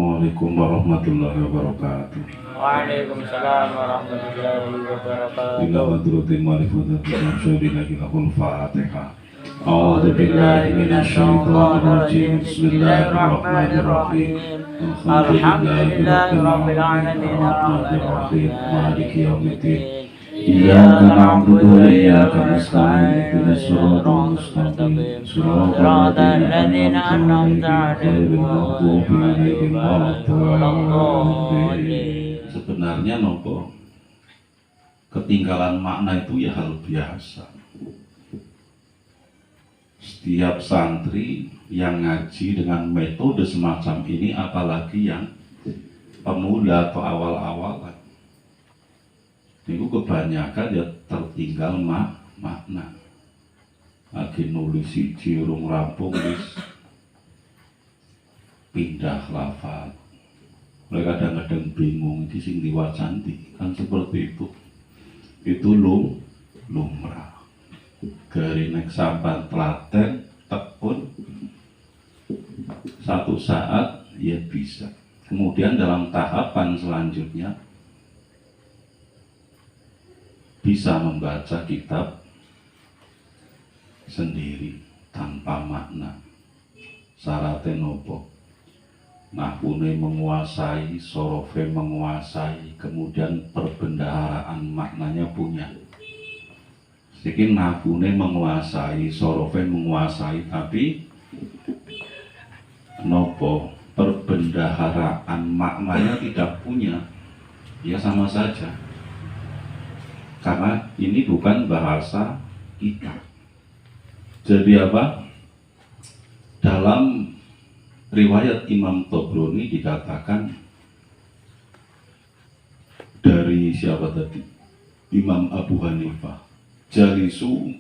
Assalamualaikum warahmatullahi wabarakatuh. Waalaikumsalam warahmatullahi wabarakatuh. Ila hadratin ma'rifatil syahidi lahul Fatihah. A'udzu billahi minasyaitonir rajim. Bismillahirrahmanirrahim. Alhamdulillahirabbil alamin Arrahmanir rahim. Maliki yaumiddin. Iyyaka na'budu wa iyyaka nasta'in. Ihdinas siratal mustaqim. Shiratal ladzina an'amta 'alaihim ghairil maghdubi 'alaihim waladdallin. Sebenarnya nopo ketinggalan makna itu ya hal biasa. Setiap santri yang ngaji dengan metode semacam ini, apalagi yang pemula atau awal-awal, itu kebanyakan ya tertinggal makna. Lagi nulis siji urung rampung wis pindah lafaz. Mereka kadang-kadang bingung iki sing diwacanti, kan seperti itu. Itu lumrah. Gari nek sampan telaten tekun satu saat ya bisa. Kemudian dalam tahapan selanjutnya bisa membaca kitab sendiri tanpa makna. Syaratnya nopo? Nahwune menguasai, sorofe menguasai, kemudian perbendaharaan maknanya punya. Sedikit nahwune menguasai, sorofe menguasai, tapi nopo perbendaharaan maknanya tidak punya, ya sama saja. Karena ini bukan bahasa kita. Jadi apa? Dalam riwayat Imam Tobroni dikatakan dari siapa tadi? Imam Abu Hanifah. Jalisu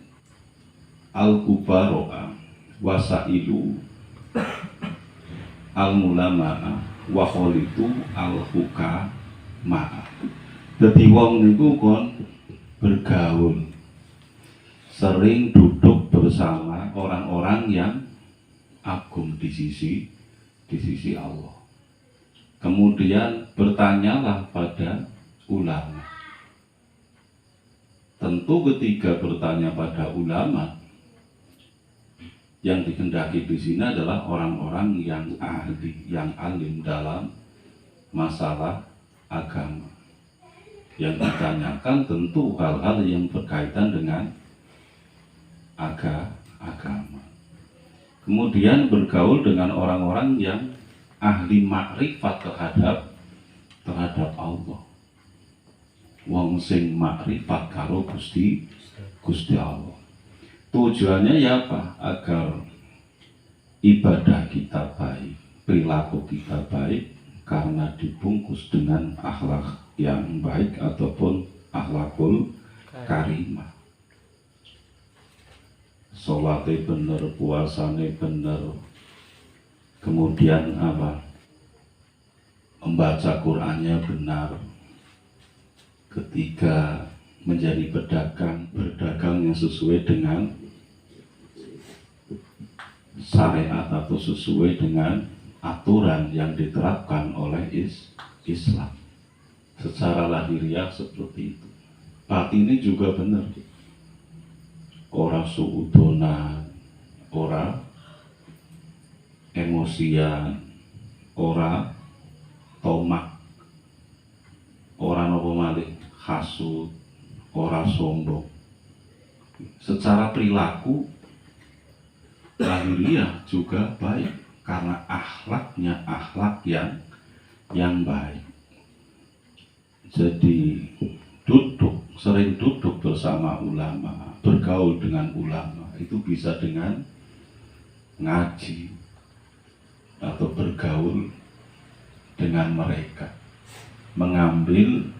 al-kubaro'a wasailu al-mulama'a wa kholitu al-hukama'a. Dadi wong niku kon bergaul, sering duduk bersama orang-orang yang agung di sisi Allah. Kemudian bertanyalah pada ulama. Tentu ketika bertanya pada ulama, yang dikehendaki di sini adalah orang-orang yang ahli, yang alim dalam masalah agama. Yang ditanyakan tentu hal-hal yang berkaitan dengan agama. Kemudian bergaul dengan orang-orang yang ahli makrifat terhadap Allah. Wong sing makrifat karo Gusti Allah. Tujuannya ya apa? Agar ibadah kita baik, perilaku kita baik, karena dibungkus dengan akhlak yang baik ataupun akhlakul karimah. Sholatnya bener, puasanya bener, kemudian apa? Membaca Qur'annya benar. Ketika menjadi berdagang yang sesuai dengan syariat atau sesuai dengan aturan yang diterapkan oleh Islam. Secara lahiriah seperti itu. Batinnya juga benar. Ora suudonan, ora emosian, ora tomak, ora nopo malih hasud, ora sombong. Secara perilaku lahiriah juga baik karena akhlaknya akhlak yang baik. Jadi sering duduk bersama ulama, bergaul dengan ulama, itu bisa dengan ngaji atau bergaul dengan mereka, mengambil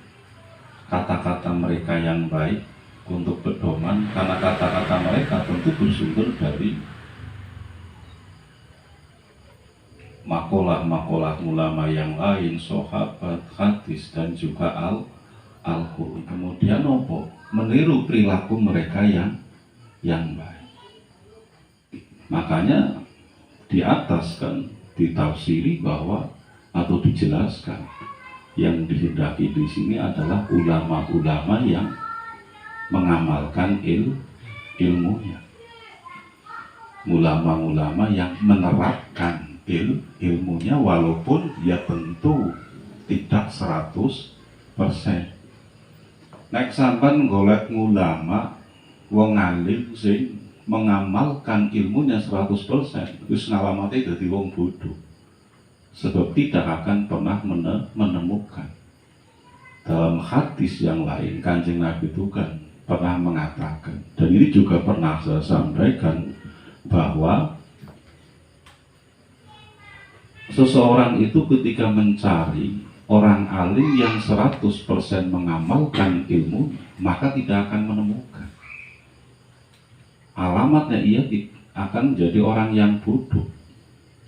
kata-kata mereka yang baik untuk pedoman, karena kata-kata mereka tentu bersumber dari makalah-makalah ulama yang lain, sahabat, hadis, dan juga Al-Qur'an. Kemudian nopo meniru perilaku mereka yang baik. Makanya di atas kan ditafsiri bahwa atau dijelaskan. Yang dikehendaki di sini adalah ulama-ulama yang mengamalkan ilmunya, ulama-ulama yang menerapkan ilmunya, walaupun ya tentu tidak 100%. Nek sampean golek ulama wong alim sing mengamalkan ilmunya 100%, wis ngalamate dadi wong bodoh. Sebab tidak akan pernah menemukan. Dalam hadis yang lain, Kanjeng Nabi itu kan pernah mengatakan, dan ini juga pernah saya sampaikan, bahwa seseorang itu ketika mencari orang alim yang 100% mengamalkan ilmu, maka tidak akan menemukan. Alamatnya ia akan menjadi orang yang bodoh.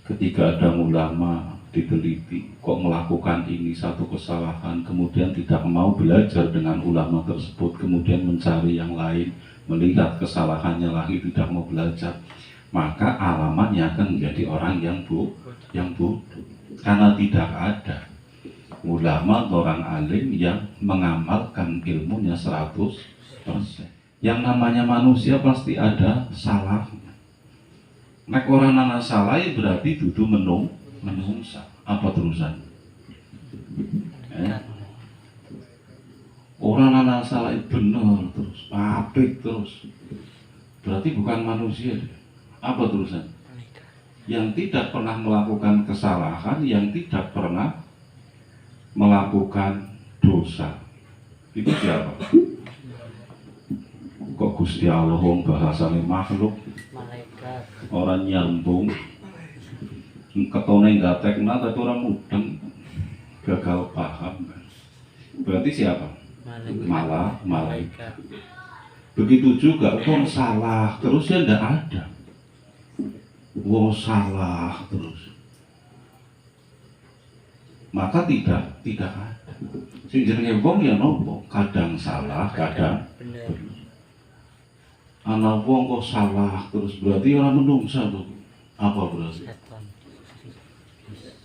Ketika ada ulama diteliti, kok melakukan ini satu kesalahan, kemudian tidak mau belajar dengan ulama tersebut, kemudian mencari yang lain, melihat kesalahannya lagi, tidak mau belajar, maka alamatnya akan menjadi orang yang bodoh. Karena tidak ada ulama atau orang alim yang mengamalkan ilmunya 100%. Yang namanya manusia pasti ada salahnya. Nek orang nana salah berarti dudu menungsa. Apa terusan? Orang nana salah benar terus, apik terus. Berarti bukan manusia. Apa terusan? Yang tidak pernah melakukan kesalahan, yang tidak pernah melakukan dosa. Itu siapa? Kok Gusti Allah wong bahasane makhluk? Malaikat. Orang nyambung, ketone gatekna tapi orang mudeng, gagal paham. Berarti siapa? Malaikat. Begitu juga wong salah terus ya ndak ada. Wong salah terus, maka tidak ada. Sing jenenge wong ya nopo, kadang salah, kadang bener. Ana wong kok salah terus berarti orang menungsa tuh. Apa berarti?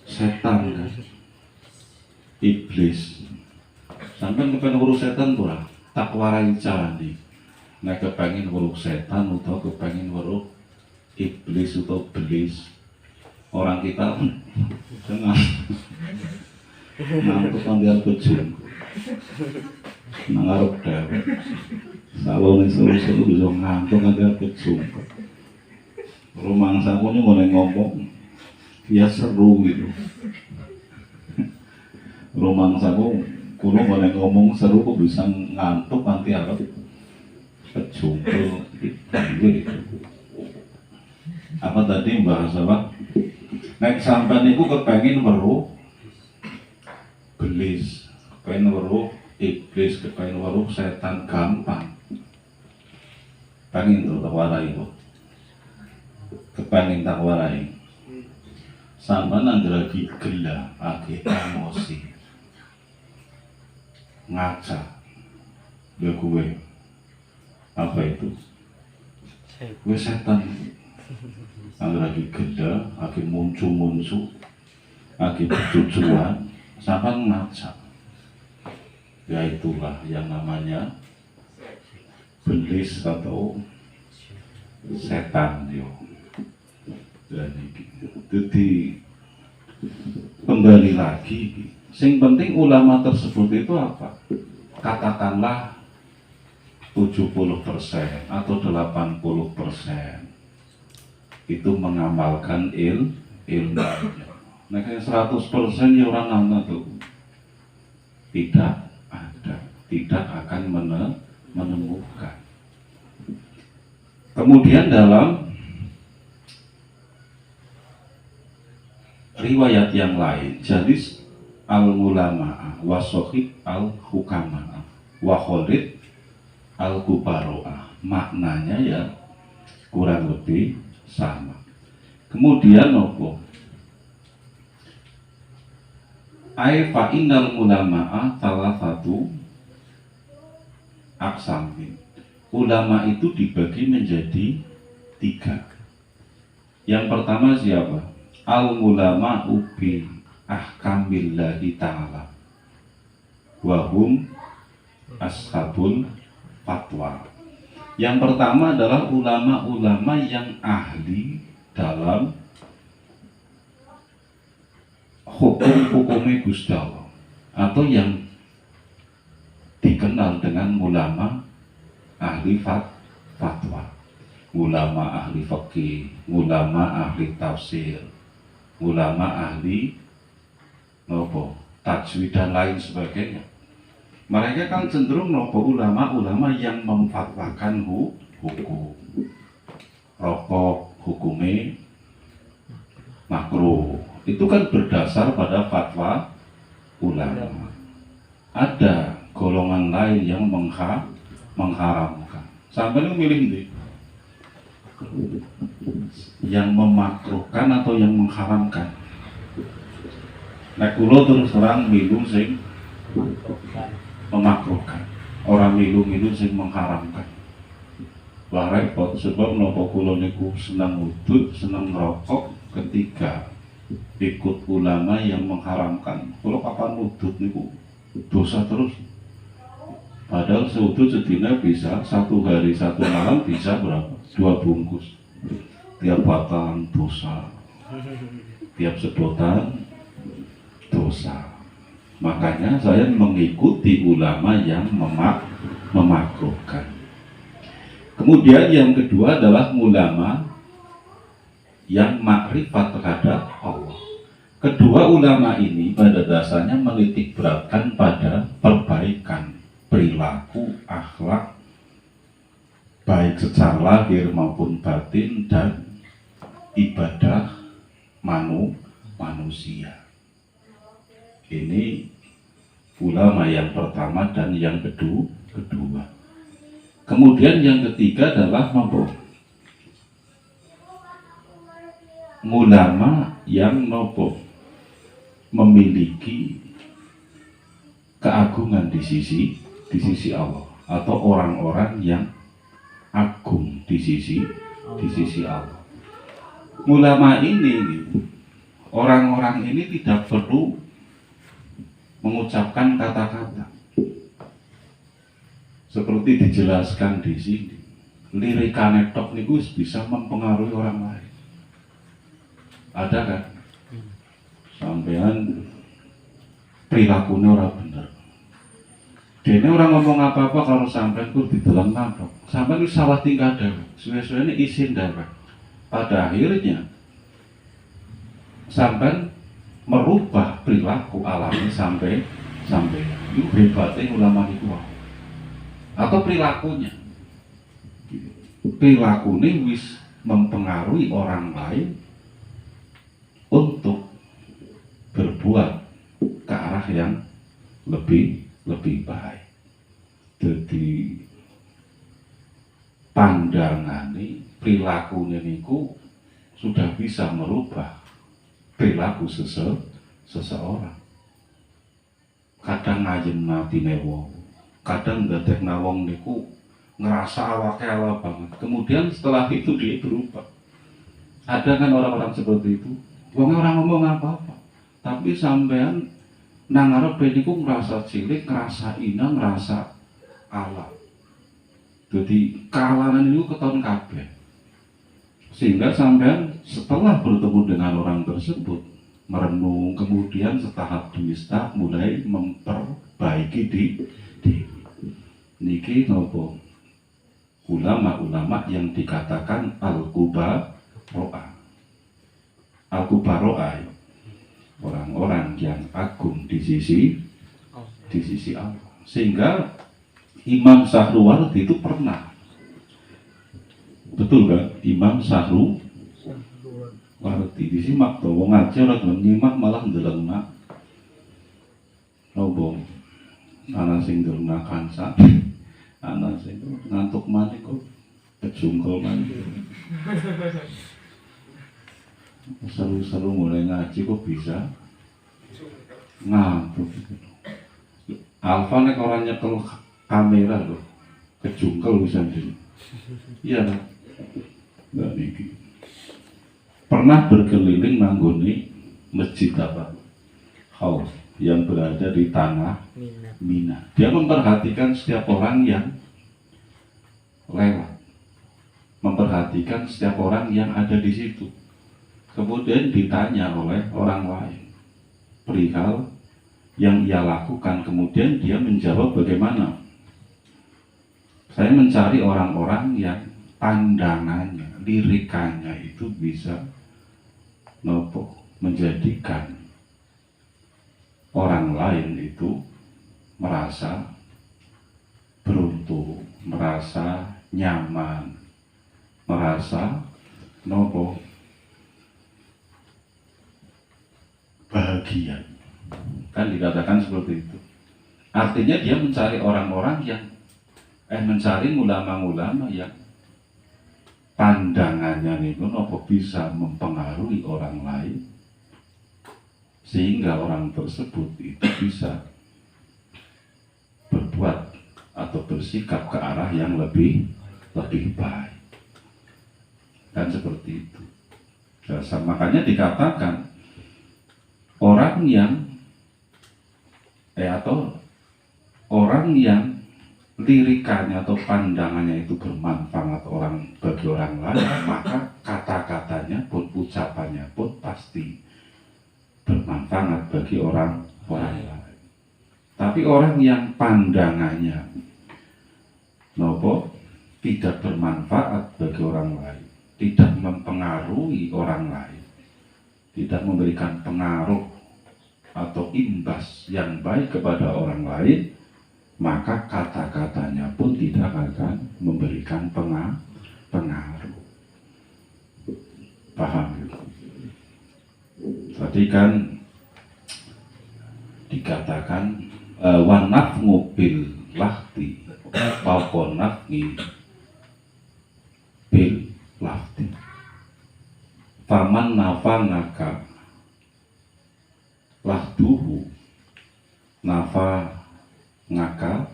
Setan kan? Iblis. Sampai kepengen urus setan ora? Tak warai candi. Nek kepengen urus setan atau kepengen urus iblis atau belis, orang kita dengan ngantuk ambil bejung nangarep dewe salone seru-seru bisa ngantuk ambil bejung rumang sakunya ngomong ya seru gitu. Rumang saku kuno ngomong seru kok bisa ngantuk nanti arep bejung gitu. Apa tadi bahasa apa? Nek sampean niku kepengin weruh belis, kepengin weruh iblis, kepengin weruh setan gampang. Pengin tak warai kok. Kepengin tak warai. Sampean anggere gila, age emosi. Ngaca. Ya gue. Apa itu? Gue setan. Angger lagi geda, lagi muncul, lagi berjujuan, sampai ngaca. Ya itulah yang namanya belis atau setan yo. Jadi kembali lagi, sing penting ulama tersebut itu apa? Katakanlah 70% atau 80% itu mengamalkan ilmunya. Nah kayak 100% ya orang nana tuh tidak ada, tidak akan menemukan. Kemudian dalam riwayat yang lain, jadi al-ulama wa sohib al-hukama wa kholid al-kubaro'a, maknanya ya kurang lebih sama. Kemudian nopo ai fa innal ulama'a salah satu aksamin. Ulama itu dibagi menjadi 3. Yang pertama siapa? Al ulama ubi ahkamillahi ta'ala wahum ashabul fatwa. Yang pertama adalah ulama-ulama yang ahli dalam hukum-hukumnya Gusti Allah, atau yang dikenal dengan ulama ahli fatwa, ulama ahli fikih, ulama ahli tafsir, ulama ahli tajwid dan lain sebagainya. Mereka kan cenderung ulama-ulama yang memfatwakan hukum. Rokok hukumnya makruh. Itu kan berdasar pada fatwa ulama. Ada golongan lain yang mengharamkan. Sampai lu milih nih, yang memakruhkan atau yang mengharamkan. Nek kula terus terang milu sing memakruhkan, orang milu-milu sing mengharamkan. Wah repot, sebab nopo kula niku senang udut, senang rokok ketika ikut ulama yang mengharamkan. Kula kapan udut niku dosa terus. Padahal seudut sedina bisa satu hari satu malam bisa berapa? 2 bungkus. Tiap batang dosa, tiap sedotan dosa. Makanya saya mengikuti ulama yang memakruhkan. Kemudian yang kedua adalah ulama yang makrifat terhadap Allah. Kedua ulama ini pada dasarnya menitik beratkan pada perbaikan perilaku, akhlak, baik secara lahir maupun batin, dan ibadah manusia. Ini ulama yang pertama dan yang kedua. Kemudian yang ketiga adalah ulama yang memiliki keagungan di sisi Allah, atau orang-orang yang agung di sisi Allah. Ulama ini, orang-orang ini tidak perlu mengucapkan kata-kata seperti dijelaskan di sini. Lirikane tok niku bisa mempengaruhi orang lain. Ada kan? Sampean perilakunya orang bener. Dene orang ngomong apa-apa kalau sampean ku dideleng napa. Sampean wis salah tingkah dhewe. Suwe-suwene isin dhewe. Pada akhirnya sampean merubah perilaku alami sampai itu hebatnya ulama itu, atau perilakunya wis mempengaruhi orang lain untuk berbuat ke arah yang lebih baik. Jadi pandangane perilakunya niku sudah bisa merubah perilaku seseorang. Kadang ngajem natine wong, kadang ndadekna wong niku ngerasa awake ala banget. Kemudian setelah itu dia berubah. Ada kan orang-orang seperti itu. Wong orang ngomong apa-apa, tapi sampean nang ngarepe niku ngerasa cilik, ngerasa ina, ngerasa ala. Jadi kealanan itu keton kabeh. Sehingga sampean setelah bertemu dengan orang tersebut merenung, kemudian setahap demi setahap mulai memperbaiki diri. Niki nopo ulama-ulama yang dikatakan al-kubaro'a, orang-orang yang agung di sisi Allah. Sehingga Imam Sahruwardi itu pernah, betul kan? Imam Sahruwardi disimak tuh, wong ngaji ora gelem nyimak malah ndelengna. Nopo ana sing ndelengna kanca, ana sing ngantuk maneh kok kejungkel maneh. Seru-seru mulai ngaji kok bisa ngantuk. Alfa nek ora nyekel kamera loh, kejungkel bisa jadi. Iya kan? Nggak niki. Pernah berkeliling nanggone masjid apa? Khauf, yang berada di tanah Mina. Mina. Dia memperhatikan setiap orang yang lewat, memperhatikan setiap orang yang ada di situ. Kemudian ditanya oleh orang lain perihal yang ia lakukan, kemudian dia menjawab bagaimana? Saya mencari orang-orang yang pandangannya, lirikannya itu bisa menjadikan orang lain itu merasa beruntung, merasa nyaman, merasa bahagia. Kan dikatakan seperti itu. Artinya dia mencari orang-orang yang mencari ulama-ulama yang pandangannya itu bisa mempengaruhi orang lain, sehingga orang tersebut itu bisa berbuat atau bersikap ke arah yang lebih baik. Dan seperti itu. Makanya dikatakan orang yang orang yang lirikannya atau pandangannya itu bermanfaat bagi orang lain, maka kata-katanya pun, ucapannya pun pasti bermanfaat bagi orang lain. Tapi orang yang pandangannya tidak bermanfaat bagi orang lain, tidak mempengaruhi orang lain, tidak memberikan pengaruh atau imbas yang baik kepada orang lain, maka kata-katanya pun tidak akan memberikan pengaruh. Paham? Tadi kan dikatakan wanafmu bil lahti fauqonafni bil lahti faman nafanaka lahduhu nafa ngaka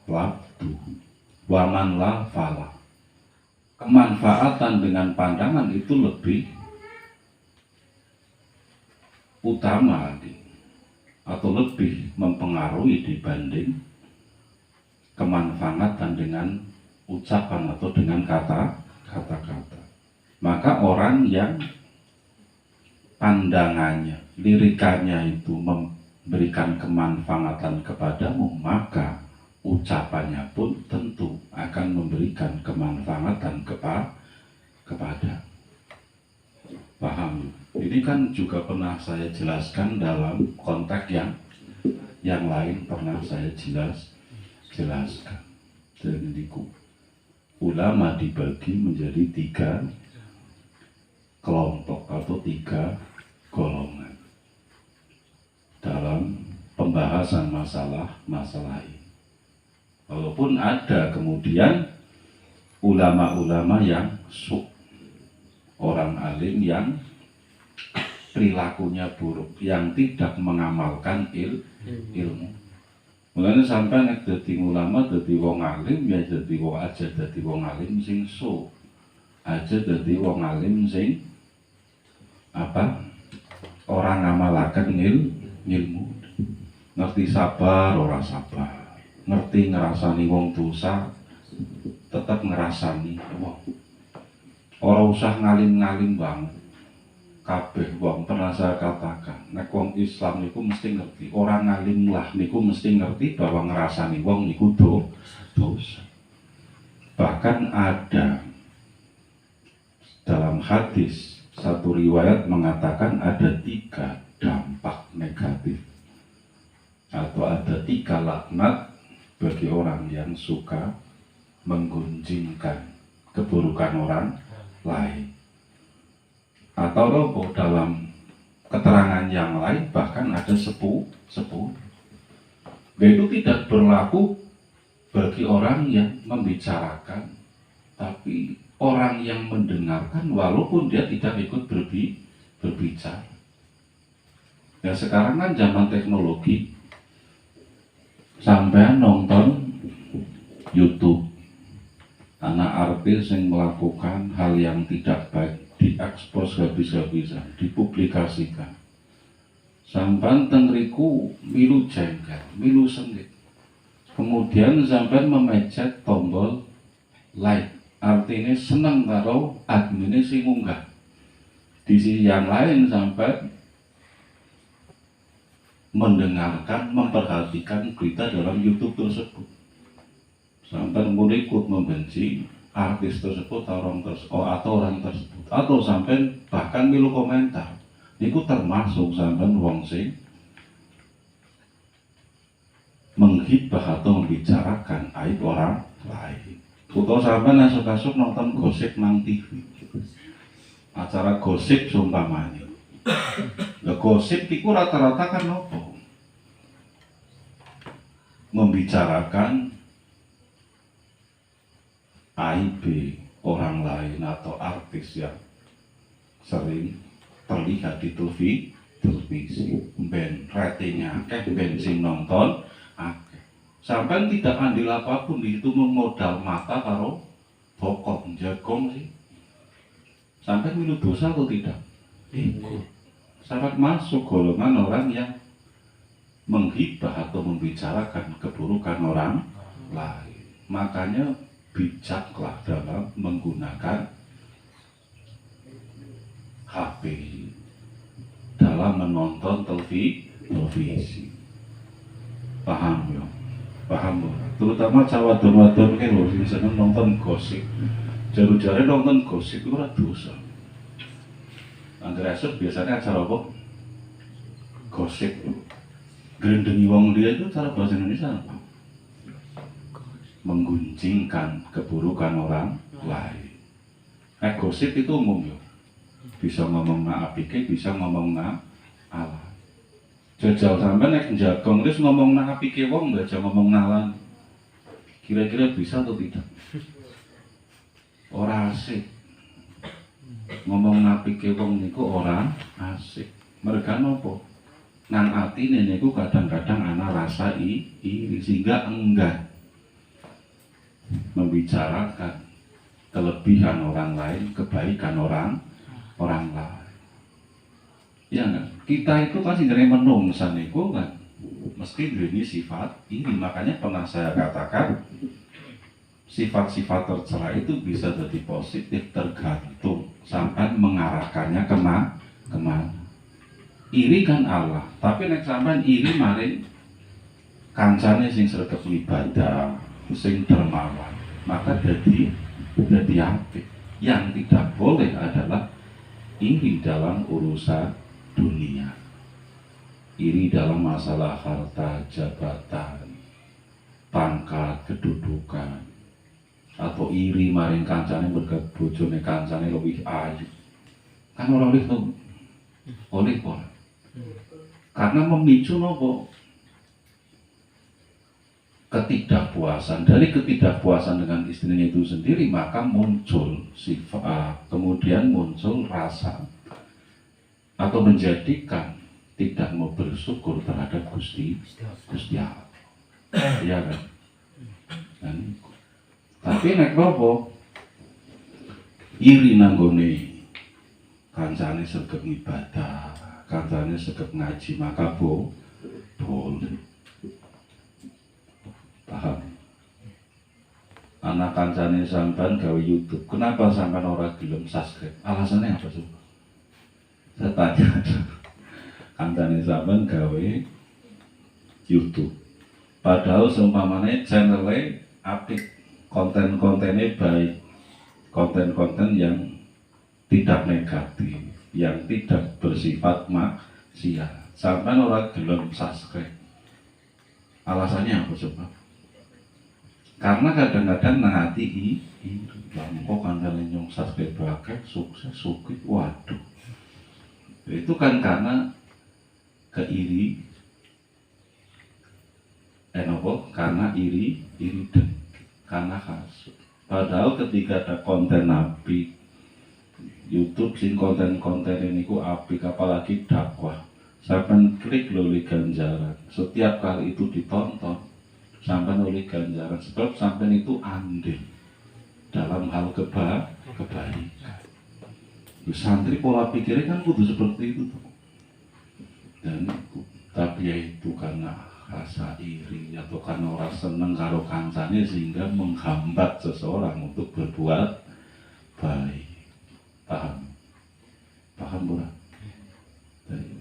lahduhu waman la fala. Kemanfaatan dengan pandangan itu lebih utama atau lebih mempengaruhi dibanding kemanfaatan dengan ucapan atau dengan kata-kata. Maka orang yang pandangannya, lirikannya itu memberikan kemanfaatan kepadamu, maka ucapannya pun tentu akan memberikan kemanfaatan kepada. Paham? Ini kan juga pernah saya jelaskan dalam konteks yang lain, pernah saya jelaskan. Jadi ulama dibagi menjadi 3 kelompok atau 3 golongan dalam pembahasan masalah ini. Walaupun ada kemudian ulama-ulama yang orang alim yang perilakunya buruk, yang tidak mengamalkan ilmu. Mulanya sampai nek dadi ulama, dadi wong alim, ya dadi wong aja dadi wong alim sing aja dadi wong alim sing orang ngamalaken ilmu. Ngerti sabar ora sabar, ngerti ngerasani wong dosa tetap ngerasani wong. Ora usah ngalim-ngalim banget. Kabeh wong pernah saya katakan, nek wong Islam niku mesti ngerti, orang ngalim lah niku mesti ngerti bahwa ngerasani wong niku dosa. Bahkan ada dalam hadis satu riwayat mengatakan ada 3 dampak negatif atau ada 3 laknat bagi orang yang suka menggunjingkan keburukan orang lain. Atau dalam keterangan yang lain bahkan ada 10. Itu tidak berlaku bagi orang yang membicarakan, tapi orang yang mendengarkan walaupun dia tidak ikut berbicara. Ya sekarang kan zaman teknologi, sampai nonton YouTube, anak artis yang melakukan hal yang tidak baik diekspos habis-habisan, dipublikasikan, Sampan tengriku milu jengkel, milu sengit. Kemudian sampan memencet tombol like, artinya seneng karo adminnya sing munggah. Di sisi yang lain sampai mendengarkan, memperhatikan berita dalam YouTube tersebut. Sampai mulai ikut membenci artis tersebut atau orang tersebut, atau sampai bahkan milu komentar. Itu termasuk sampai wong sing menghibah atau membicarakan aib orang lain. Atau sampai nasuk-nasuk nonton gosip nang TV, acara gosip seumpamanya. Nah, gosip itu rata-rata kan apa? Membicarakan aib orang lain atau artis yang sering terlihat di televisi, ben ratingnya akeh, bensin nonton akeh. Sampai tidak andil apapun di situ, memodal mata karo pokok jagong sih. Sampai milu dosa atau tidak? Ikut. Sampai masuk golongan orang yang menghibah atau membicarakan keburukan orang lain. Makanya bijaklah dalam menggunakan HP, dalam menonton televisi. Paham ya? Paham ya? Terutama cawadon-wadon kan lho sing seneng nonton gosip. Jaru-jare nonton gosip itu ora dosa. Andre esuk biasanya acara apa? Gosip. Grendengi wong dia itu cara bahasa Indonesia apa? Menggunjingkan keburukan orang lain. Gosip itu umum ya. Bisa ngomong na apike, bisa ngomong na ala. Jajal sampai nek jagong terus ngomong na apike wong, baca ngomong nalan. Kira-kira bisa atau tidak? Ora asik. Ngomong na apike wong niku ora asik. Mereka nopo? Nang atine niku kadang-kadang ana rasa iri sehingga enggan membicarakan kelebihan orang lain, kebaikan orang lain. Ya kan? Kita itu kan sebenarnya menungsan itu kan mesti ini sifat ini. Makanya pernah saya katakan sifat-sifat tercela itu bisa jadi positif tergantung sampai mengarahkannya kemana. Iri kan Allah, tapi nek sampean iri maring kancane sing sregep ibadah, sing dermawan, maka jadi apik. Yang tidak boleh adalah iri dalam urusan dunia, iri dalam masalah harta, jabatan, pangkat, kedudukan, atau iri maring kancane berkat bojone kancane lebih ayu. Kan ora oleh orang. Karena memicu nopo? Ketidakpuasan. Dari ketidakpuasan dengan istrinya itu sendiri, maka muncul sifat, kemudian muncul rasa atau menjadikan tidak mau bersyukur terhadap Gusti Allah. Iya kan? Tapi nek nopo? Iri nanggone kancane sregep ibadah, kancane sregep ngaji, maka boleh. Paham? Anak kancane sampean gawe YouTube, kenapa sampean ora gelem subscribe? Alasannya apa sih? Saya tanya. Kancane sampean gawe YouTube, padahal seumpamane channelnya apik, konten-kontennya baik, konten-konten yang tidak negatif, yang tidak bersifat maksiat, sampean ora gelem subscribe. Alasannya apa coba? Karena kadang-kadang nang hati iri, kok kancane nyong subscribe akeh, sukses, sugih, waduh. Itu kan karena keiri, karena iri dengki, karena hasud. Padahal ketika ada konten apik, YouTube sing konten-konten ini ku apik, apalagi dakwah, sampai klik oleh ganjaran. Setiap kali itu ditonton, sampai oleh ganjaran, sebab sampai itu andil dalam hal kebaikan. Santri pola pikirnya kan kudu seperti itu tuh. Dan tapi ya itu karena rasa iri atau karena orang seneng karo kancane sehingga menghambat seseorang untuk berbuat baik. Paham? Paham bukan?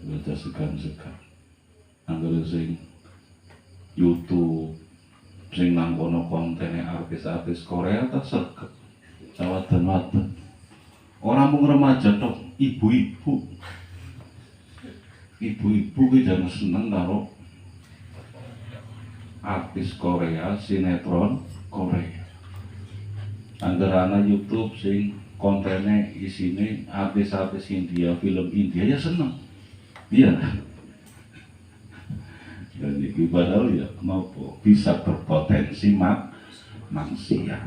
Baca segan-segan. Anggere sing YouTube sing nang kono kontene artis-artis Korea tak sregep. Cawadan-wadan. Orang mung remaja tok, ibu-ibu. Ibu-ibu ki jangan seneng karo artis Korea, sinetron Korea. Angger ana YouTube sing kontene isine artis-artis India, film India ya seneng. Iya. Dan iki padahal ya nopo bisa berpotensi maksiat.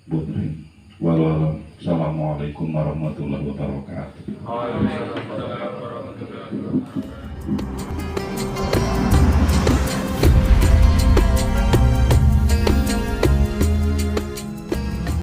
Bodring. Wallahualam. Assalamualaikum warahmatullahi wabarakatuh. Waalaikumsalam.